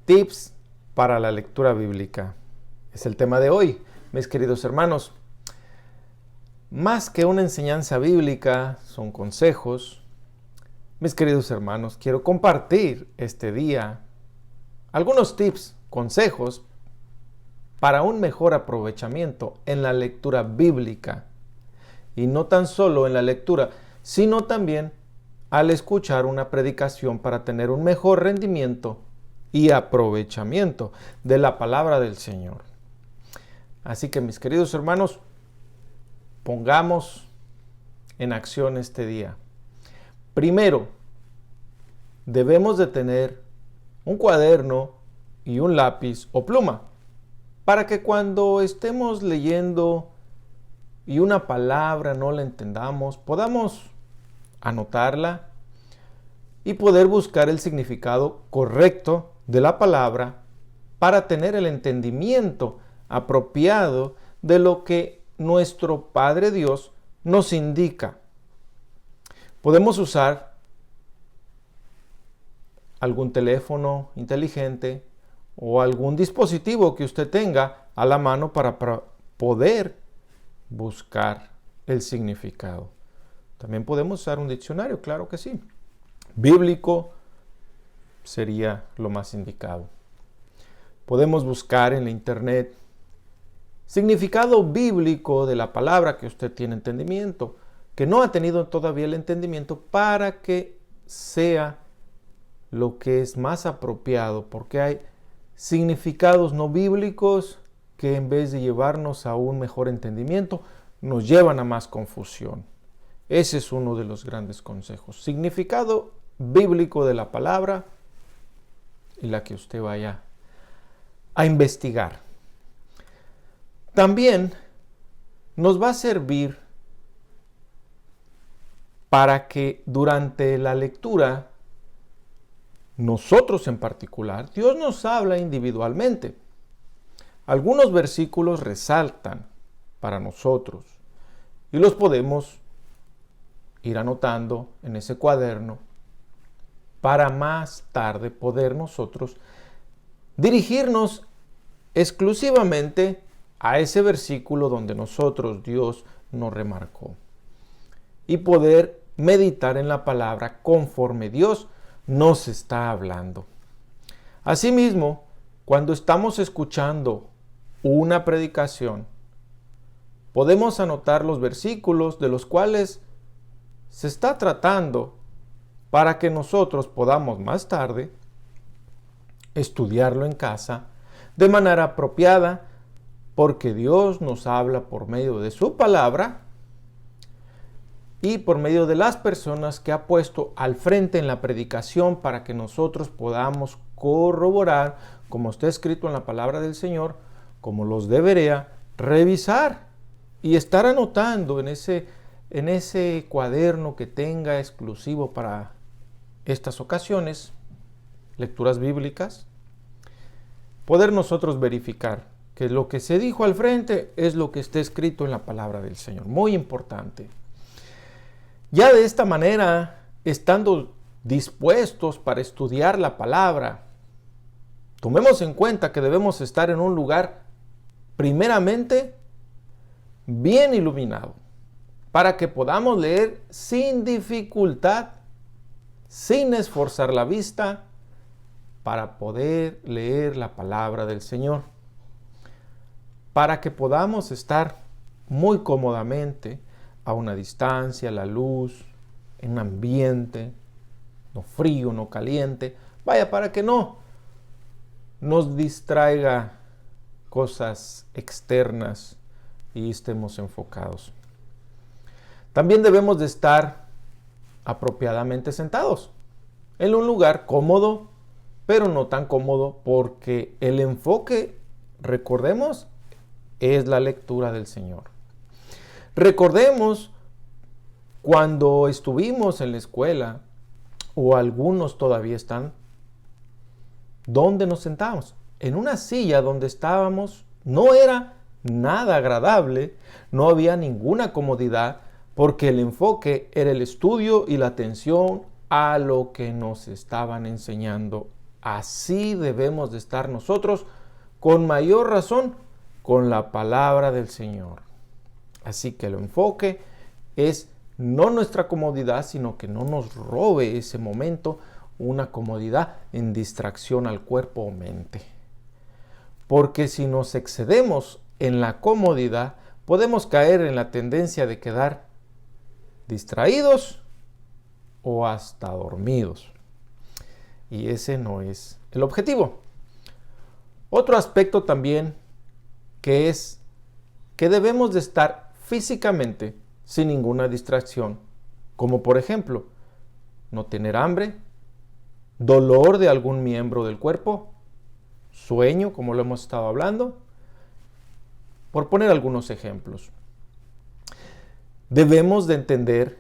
Tips para la lectura bíblica. Es el tema de hoy, mis queridos hermanos. Más que una enseñanza bíblica, son consejos. Mis queridos hermanos, quiero compartir este día algunos tips, consejos para un mejor aprovechamiento en la lectura bíblica. Y no tan solo en la lectura, sino también al escuchar una predicación para tener un mejor rendimiento y aprovechamiento de la palabra del Señor. Así que, mis queridos hermanos, pongamos en acción este día. Primero, debemos de tener un cuaderno y un lápiz o pluma para que cuando estemos leyendo y una palabra no la entendamos, podamos anotarla y poder buscar el significado correcto de la palabra para tener el entendimiento apropiado de lo que nuestro Padre Dios nos indica. Podemos usar algún teléfono inteligente o algún dispositivo que usted tenga a la mano para poder buscar el significado. También podemos usar un diccionario, claro que sí. Bíblico sería lo más indicado. Podemos buscar en la internet significado bíblico de la palabra que usted tiene entendimiento, que no ha tenido todavía el entendimiento, para que sea lo que es más apropiado, porque hay significados no bíblicos que en vez de llevarnos a un mejor entendimiento, nos llevan a más confusión. Ese es uno de los grandes consejos. Significado bíblico de la palabra y la que usted vaya a investigar. También nos va a servir para que durante la lectura, nosotros en particular, Dios nos habla individualmente. Algunos versículos resaltan para nosotros y los podemos ir anotando en ese cuaderno para más tarde poder nosotros dirigirnos exclusivamente a ese versículo donde Dios nos remarcó y poder meditar en la palabra conforme Dios nos está hablando. Asimismo, cuando estamos escuchando una predicación, podemos anotar los versículos de los cuales se está tratando para que nosotros podamos más tarde estudiarlo en casa de manera apropiada, porque Dios nos habla por medio de su palabra y por medio de las personas que ha puesto al frente en la predicación para que nosotros podamos corroborar, como está escrito en la palabra del Señor, como los debería revisar y estar anotando en ese cuaderno que tenga exclusivo para estas ocasiones, lecturas bíblicas, poder nosotros verificar que lo que se dijo al frente es lo que está escrito en la palabra del Señor. Muy importante. Ya de esta manera, estando dispuestos para estudiar la palabra, tomemos en cuenta que debemos estar en un lugar primeramente bien iluminado, para que podamos leer sin dificultad, sin esforzar la vista, para poder leer la palabra del Señor, para que podamos estar muy cómodamente a una distancia, a la luz, en un ambiente, no frío, no caliente, para que no nos distraiga cosas externas y estemos enfocados. También debemos de estar apropiadamente sentados en un lugar cómodo, pero no tan cómodo, porque el enfoque, recordemos, es la lectura del Señor. Recordemos cuando estuvimos en la escuela, o algunos todavía están, ¿dónde nos sentamos? En una silla donde estábamos no era nada agradable, no había ninguna comodidad, porque el enfoque era el estudio y la atención a lo que nos estaban enseñando así debemos de estar nosotros, con mayor razón, con la palabra del Señor. Así que el enfoque es no nuestra comodidad, sino que no nos robe ese momento una comodidad en distracción al cuerpo o mente. Porque si nos excedemos en la comodidad, podemos caer en la tendencia de quedar distraídos o hasta dormidos. Y ese no es el objetivo. Otro aspecto también que es que debemos de estar físicamente sin ninguna distracción, como por ejemplo, no tener hambre, dolor de algún miembro del cuerpo, sueño, como lo hemos estado hablando, por poner algunos ejemplos. Debemos de entender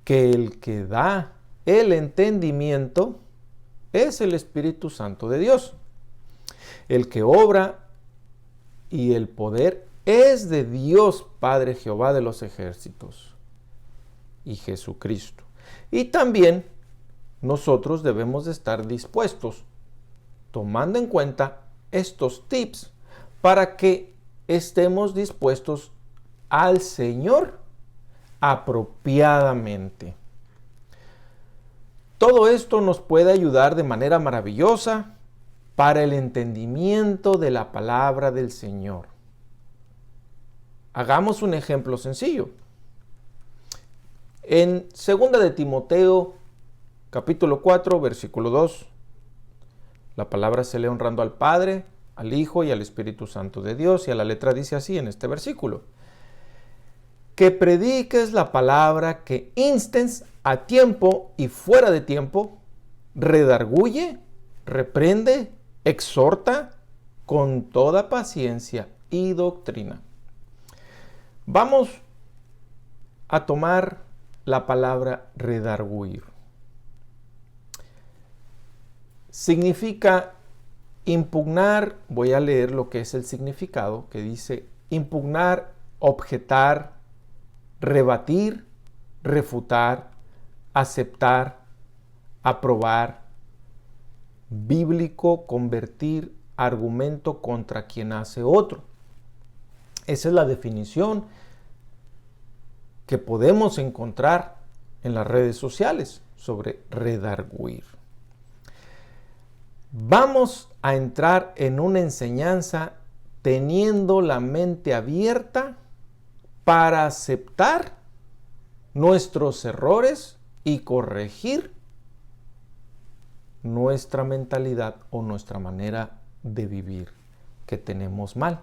que el que da el entendimiento es el Espíritu Santo de Dios. El que obra y el poder es de Dios Padre Jehová de los ejércitos y Jesucristo. Y también nosotros debemos de estar dispuestos, tomando en cuenta estos tips, para que estemos dispuestos al Señor apropiadamente. Todo esto nos puede ayudar de manera maravillosa para el entendimiento de la palabra del Señor. Hagamos un ejemplo sencillo. En 2 de Timoteo, capítulo 4, versículo 2, la palabra se lee honrando al Padre, al Hijo y al Espíritu Santo de Dios, y a la letra dice así en este versículo: que prediques la palabra, que instes a tiempo y fuera de tiempo, redarguye, reprende, exhorta con toda paciencia y doctrina. Vamos a tomar la palabra redarguir. Significa impugnar, voy a leer lo que es el significado, que dice impugnar, objetar, rebatir, refutar, aceptar, aprobar, bíblico, convertir, argumento contra quien hace otro. Esa es la definición que podemos encontrar en las redes sociales sobre redarguir. Vamos a entrar en una enseñanza teniendo la mente abierta para aceptar nuestros errores y corregir nuestra mentalidad o nuestra manera de vivir que tenemos mal.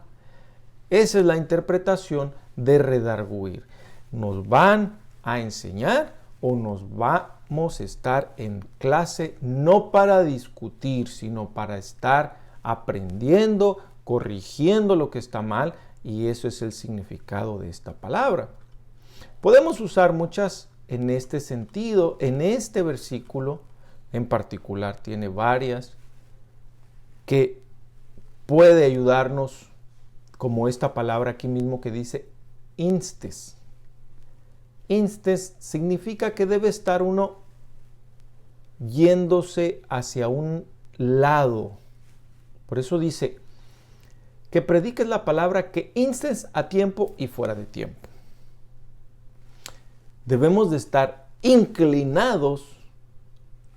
Esa es la interpretación de redarguir. Nos van a enseñar o nos vamos a estar en clase no para discutir, sino para estar aprendiendo, corrigiendo lo que está mal, y eso es el significado de esta palabra. Podemos usar muchas en este sentido. En este versículo en particular tiene varias que puede ayudarnos, como esta palabra aquí mismo que dice instes. Instes significa que debe estar uno yéndose hacia un lado. Por eso dice que prediques la palabra, que instes a tiempo y fuera de tiempo. Debemos de estar inclinados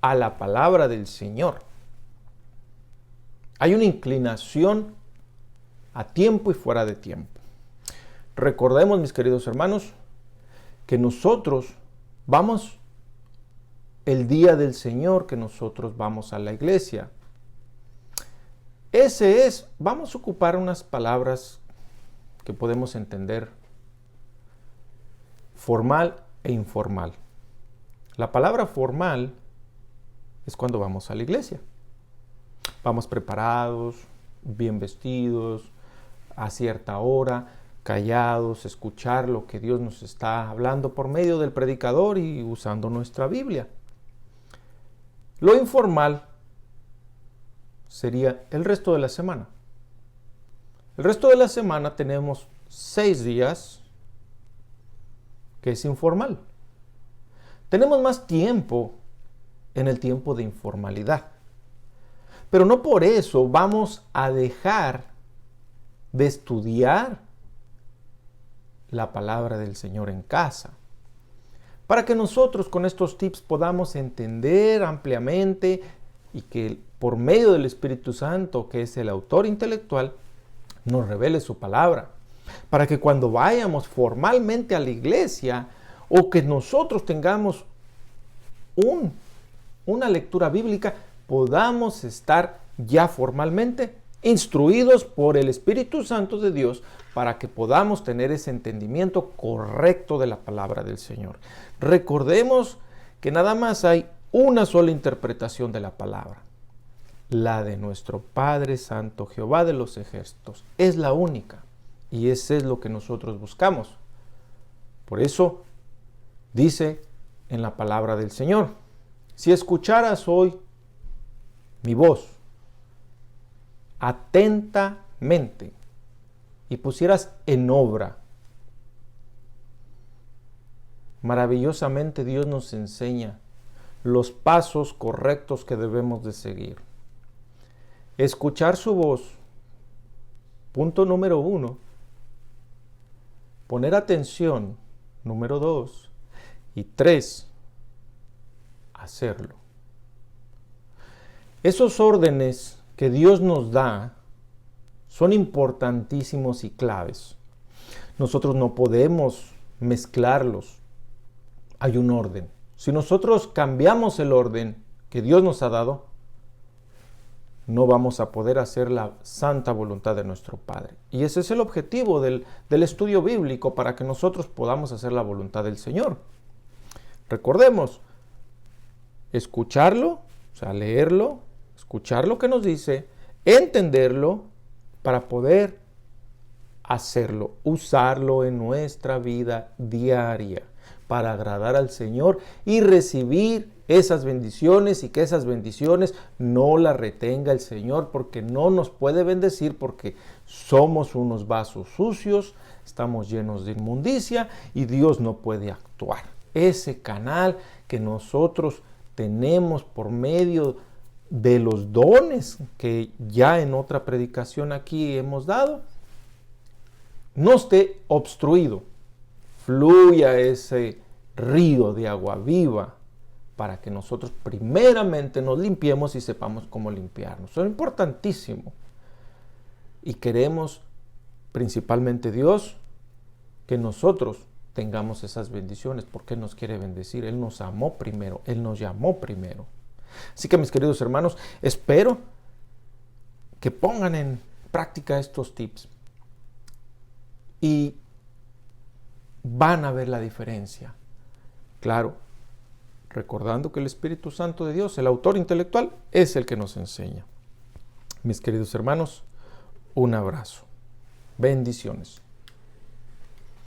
a la palabra del Señor. Hay una inclinación a tiempo y fuera de tiempo. Recordemos, mis queridos hermanos, que nosotros vamos el día del Señor, que nosotros vamos a la iglesia. Vamos a ocupar unas palabras que podemos entender formal e informal. La palabra formal es cuando vamos a la iglesia. Vamos preparados, bien vestidos, a cierta hora, callados, escuchar lo que Dios nos está hablando por medio del predicador y usando nuestra Biblia. Lo informal sería el resto de la semana. El resto de la semana tenemos 6 días que es informal. Tenemos más tiempo en el tiempo de informalidad. Pero no por eso vamos a dejar de estudiar la palabra del Señor en casa, para que nosotros con estos tips podamos entender ampliamente y que por medio del Espíritu Santo, que es el autor intelectual, nos revele su palabra, para que cuando vayamos formalmente a la iglesia o que nosotros tengamos una lectura bíblica, podamos estar ya formalmente instruidos por el Espíritu Santo de Dios para que podamos tener ese entendimiento correcto de la palabra del Señor. Recordemos que nada más hay una sola interpretación de la palabra, la de nuestro Padre Santo, Jehová de los ejércitos. Es la única y ese es lo que nosotros buscamos. Por eso dice en la palabra del Señor: si escucharas hoy mi voz atentamente y pusieras en obra. Maravillosamente Dios nos enseña los pasos correctos que debemos de seguir. Escuchar su voz, punto número 1. Poner atención, número 2. Y 3, hacerlo. Esos órdenes que Dios nos da son importantísimos y claves. Nosotros no podemos mezclarlos. Hay un orden. Si nosotros cambiamos el orden que Dios nos ha dado, no vamos a poder hacer la santa voluntad de nuestro Padre. Y ese es el objetivo del estudio bíblico, para que nosotros podamos hacer la voluntad del Señor. Recordemos, escucharlo, o sea, leerlo, escuchar lo que nos dice, entenderlo para poder hacerlo, usarlo en nuestra vida diaria para agradar al Señor y recibir esas bendiciones, y que esas bendiciones no las retenga el Señor, porque no nos puede bendecir, porque somos unos vasos sucios, estamos llenos de inmundicia y Dios no puede actuar. Ese canal que nosotros tenemos por medio de los dones que ya en otra predicación aquí hemos dado, no esté obstruido, fluya ese río de agua viva para que nosotros primeramente nos limpiemos y sepamos cómo limpiarnos. Eso es importantísimo. Y queremos, principalmente Dios, que nosotros tengamos esas bendiciones, porque Él nos quiere bendecir. Él nos amó primero, Él nos llamó primero. Así que, mis queridos hermanos, espero que pongan en práctica estos tips y van a ver la diferencia. Claro, recordando que el Espíritu Santo de Dios, el autor intelectual, es el que nos enseña. Mis queridos hermanos, un abrazo. Bendiciones.